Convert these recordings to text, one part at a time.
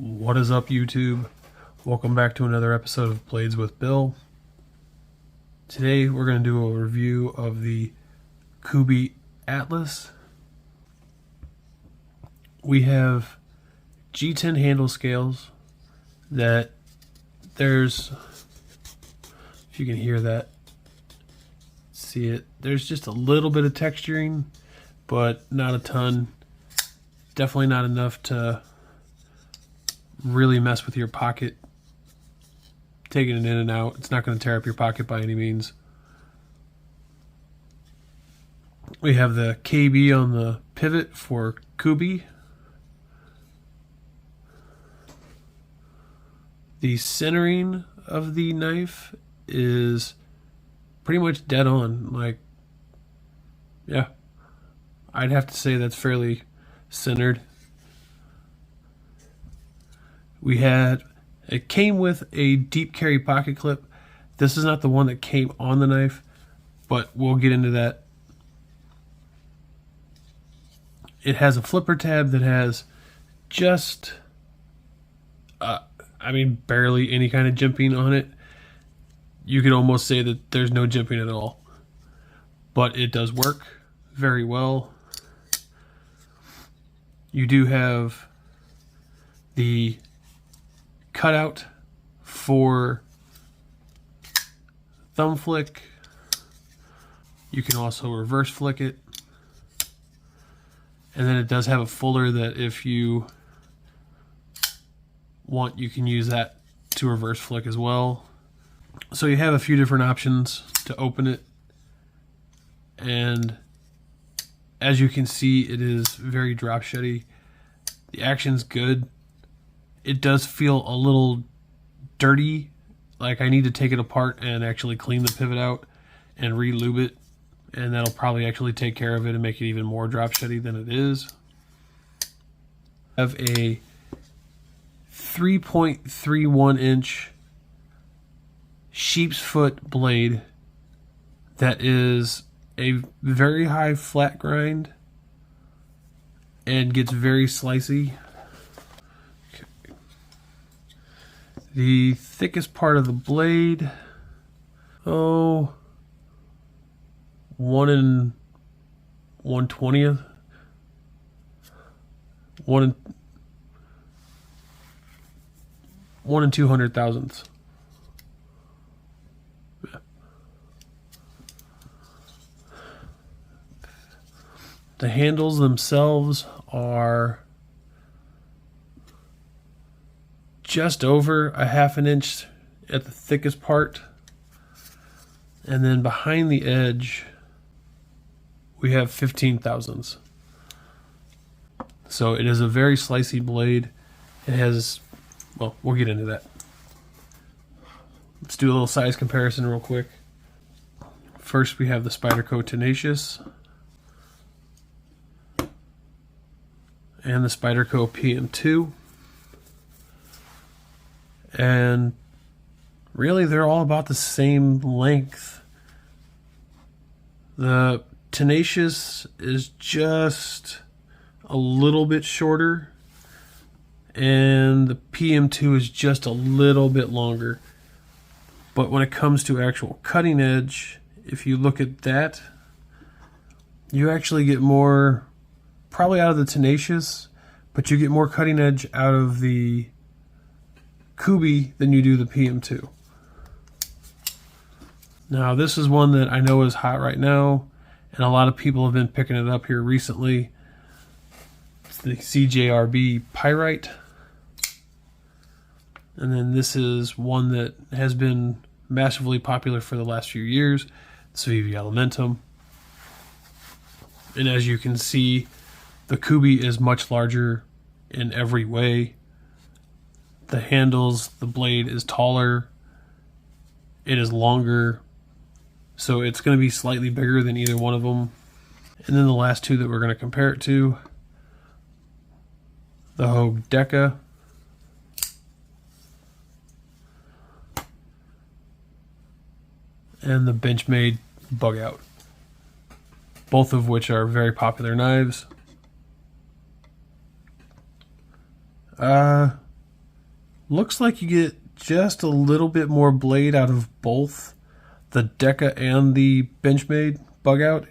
What is up, YouTube? Welcome back to another episode of Blades with Bill. Today we're going to do a review of the Kubey Atlas. We have G10 handle scales that there's, if you can hear that, see it, there's just a little bit of texturing, but not a ton. Definitely not enough to really mess with your pocket. Taking it in and out, it's not going to tear up your pocket by any means. We have the KB on the pivot for Kubey. The centering of the knife is pretty much dead on. Like, yeah, I'd have to say that's fairly centered. It came with a deep carry pocket clip. This is not the one that came on the knife, but we'll get into that. It has a flipper tab that has just, barely any kind of jimping on it. You could almost say that there's no jimping at all, but it does work very well. You do have the cutout for thumb flick. You can also reverse flick it. And then it does have a fuller that if you want, you can use that to reverse flick as well. So you have a few different options to open it. And as you can see, it is very drop sheddy. The action's good. It does feel a little dirty. Like I need to take it apart and actually clean the pivot out and re-lube it. And that'll probably actually take care of it and make it even more drop sheddy than it is. I have a 3.31 inch sheep's foot blade that is a very high flat grind and gets very slicey. The thickest part of the blade, 1 1/20th, 1 200,000ths. Yeah. The handles themselves are just over a 1/2 inch at the thickest part, and then behind the edge we have 15 thousandths. So it is a very slicey blade. It has, well, we'll get into that. Let's do a little size comparison real quick. First we have the Pym2 Tenacious and the Pym2 Pm2. And really they're all about the same length. The Tenacious is just a little bit shorter and the Pm2 is just a little bit longer. But when it comes to actual cutting edge, if you look at that, you actually get more probably out of the Tenacious, but you get more cutting edge out of the Kubey than you do the Pm2. Now this is one that I know is hot right now, and a lot of people have been picking it up here recently. It's the CJRB Pyrite. And then this is one that has been massively popular for the last few years. It's the Elementum. And as you can see, the Kubey is much larger in every way. The handles, the blade is taller, it is longer, so it's going to be slightly bigger than either one of them. And then the last two that we're going to compare it to, the Hogue Deka and the Benchmade Bugout, both of which are very popular knives. Looks like you get just a little bit more blade out of both the Deka and the Benchmade Bugout.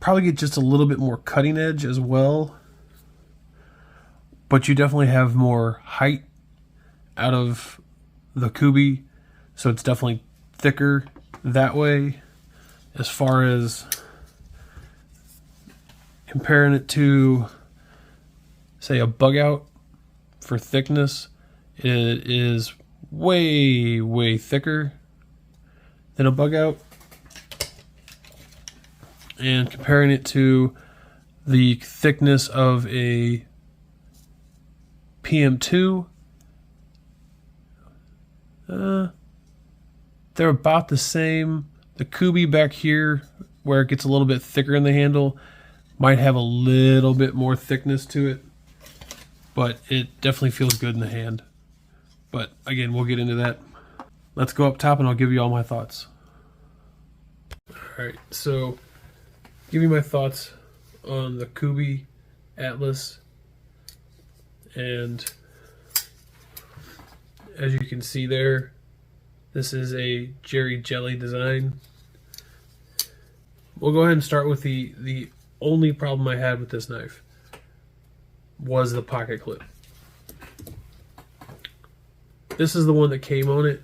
Probably get just a little bit more cutting edge as well. But you definitely have more height out of the Kubey. So it's definitely thicker that way. As far as comparing it to, say, a Bugout for thickness, it is way, way thicker than a Bugout. And comparing it to the thickness of a Pm2, they're about the same. The Kubey back here, where it gets a little bit thicker in the handle, might have a little bit more thickness to it, but it definitely feels good in the hand. But again, we'll get into that. Let's go up top and I'll give you all my thoughts. Alright, so give you my thoughts on the Kubey Atlas. And as you can see there, this is a Jerry Jelly design. We'll go ahead and start with the only problem I had with this knife was the pocket clip. This is the one that came on it.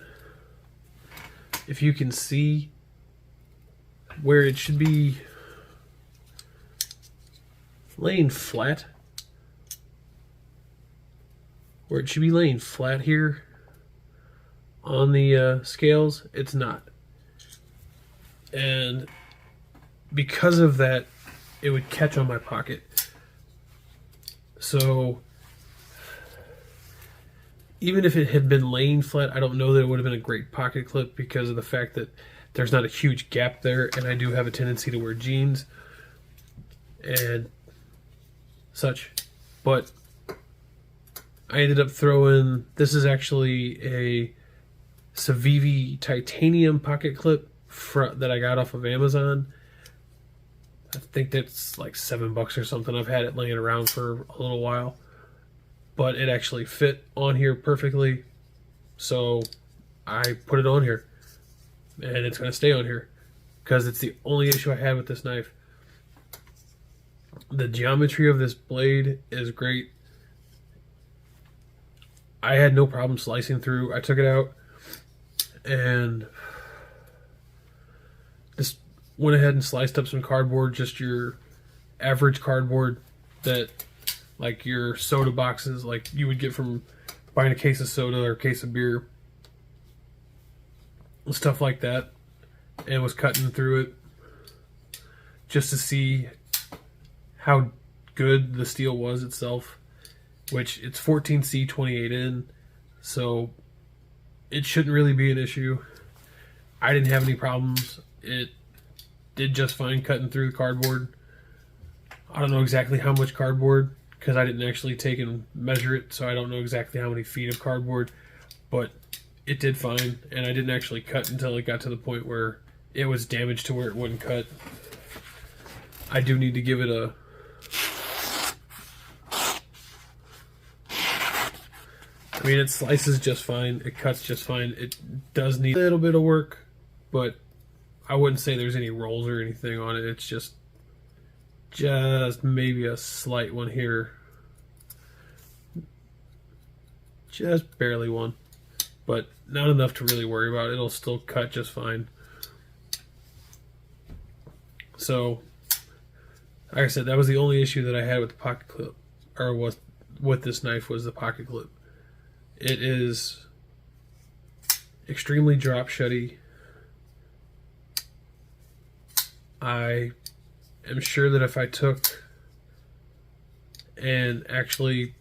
If you can see where it should be laying flat, where it should be laying flat here on the scales, it's not. And because of that, it would catch on my pocket. So even if it had been laying flat, I don't know that it would have been a great pocket clip because of the fact that there's not a huge gap there, and I do have a tendency to wear jeans and such. But I ended up throwing, this is actually a Civivi titanium pocket clip that I got off of Amazon. I think that's like $7 or something. I've had it laying around for a little while, but it actually fit on here perfectly. So I put it on here, and it's going to stay on here because it's the only issue I had with this knife. The geometry of this blade is great. I had no problem slicing through. I took it out and just went ahead and sliced up some cardboard, just your average cardboard that, like your soda boxes, like you would get from buying a case of soda or a case of beer, stuff like that, and was cutting through it just to see how good the steel was itself, which it's 14C 28N, so it shouldn't really be an issue. I didn't have any problems. It did just fine cutting through the cardboard. I don't know exactly how much cardboard because I didn't actually take and measure it, so I don't know exactly how many feet of cardboard, but it did fine, and I didn't actually cut until it got to the point where it was damaged to where it wouldn't cut. I do need to give it a I mean, it slices just fine, it cuts just fine. It does need a little bit of work, but I wouldn't say there's any rolls or anything on it. It's just maybe a slight one here. Just barely one, but not enough to really worry about. It'll still cut just fine. So, like I said, that was the only issue that I had with the pocket clip, or with this knife, was the pocket clip. It is extremely drop shutty. I am sure that if I took and actually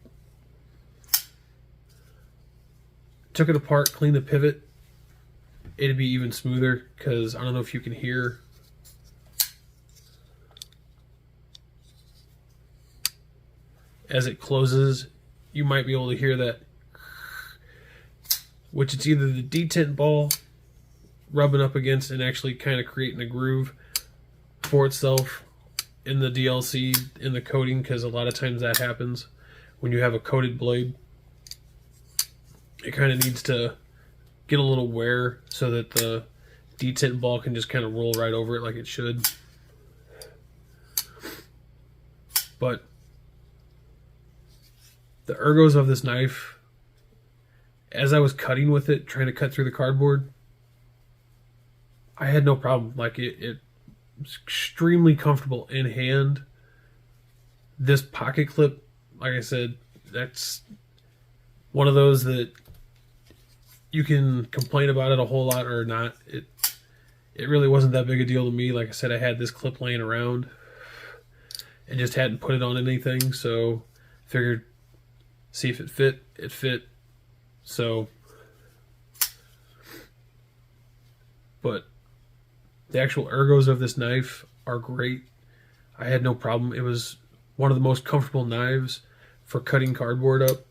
took it apart, cleaned the pivot, it'd be even smoother, because I don't know if you can hear as it closes. You might be able to hear that, which it's either the detent ball rubbing up against and actually kind of creating a groove for itself in the DLC, in the coating, because a lot of times that happens, when you have a coated blade, it kind of needs to get a little wear so that the detent ball can just kind of roll right over it like it should. But the ergos of this knife, as I was cutting with it, trying to cut through the cardboard, I had no problem. Like it was extremely comfortable in hand. This pocket clip, like I said, that's one of those that you can complain about it a whole lot or not. It really wasn't that big a deal to me. Like I said, I had this clip laying around and just hadn't put it on anything, so figured see if it fit. It fit. So, but the actual ergos of this knife are great. I had no problem. It was one of the most comfortable knives for cutting cardboard up.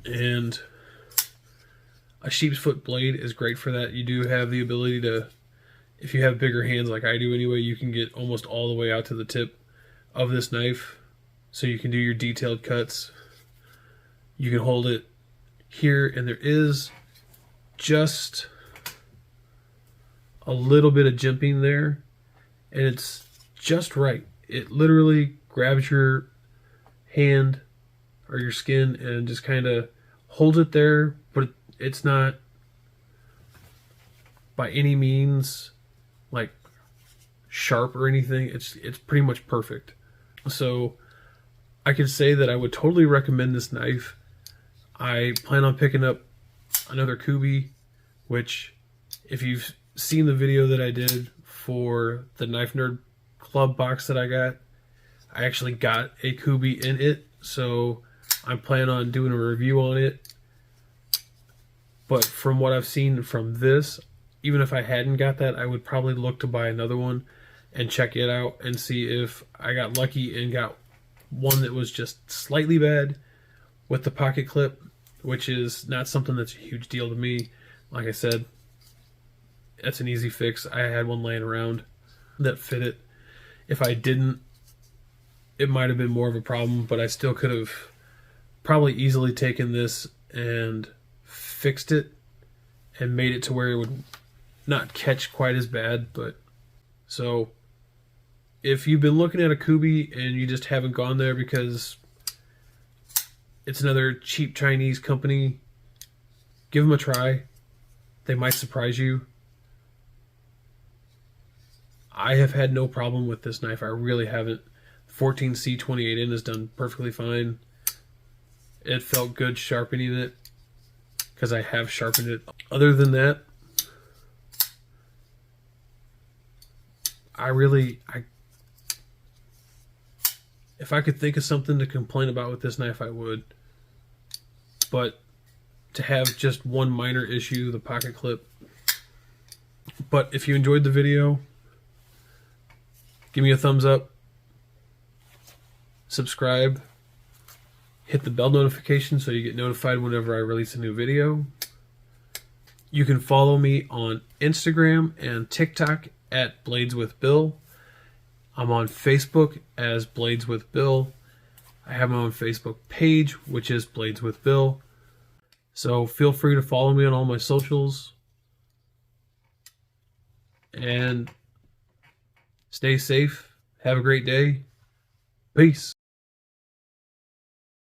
And a sheep's foot blade is great for that. You do have the ability to, if you have bigger hands like I do anyway, you can get almost all the way out to the tip of this knife. So you can do your detailed cuts. You can hold it here, and there is just a little bit of jimping there, and it's just right. It literally grabs your hand or your skin and just kind of holds it there, but it's not by any means like sharp or anything. It's pretty much perfect. So I could say that I would totally recommend this knife. I plan on picking up another Kubey, which if you've seen the video that I did for the Knife Nerd Club box that I actually got a Kubey in it, so I'm planning on doing a review on it. But from what I've seen from this, even if I hadn't got that, I would probably look to buy another one and check it out and see if I got lucky and got one that was just slightly bad with the pocket clip, which is not something that's a huge deal to me. Like I said, that's an easy fix. I had one laying around that fit it. If I didn't, it might have been more of a problem, but I still could have probably easily taken this and fixed it and made it to where it would not catch quite as bad. But so if you've been looking at a Kubey and you just haven't gone there because it's another cheap Chinese company, give them a try. They might surprise you. I have had no problem with this knife. I really haven't. 14C 28N has done perfectly fine. It felt good sharpening it because I have sharpened it. Other than that, if I could think of something to complain about with this knife, I would. But to have just one minor issue, the pocket clip. But if you enjoyed the video, give me a thumbs up, subscribe, hit the bell notification so you get notified whenever I release a new video. You can follow me on Instagram and TikTok at Blades with Bill. I'm on Facebook as Blades with Bill. I have my own Facebook page, which is Blades with Bill. So feel free to follow me on all my socials. And stay safe. Have a great day. Peace.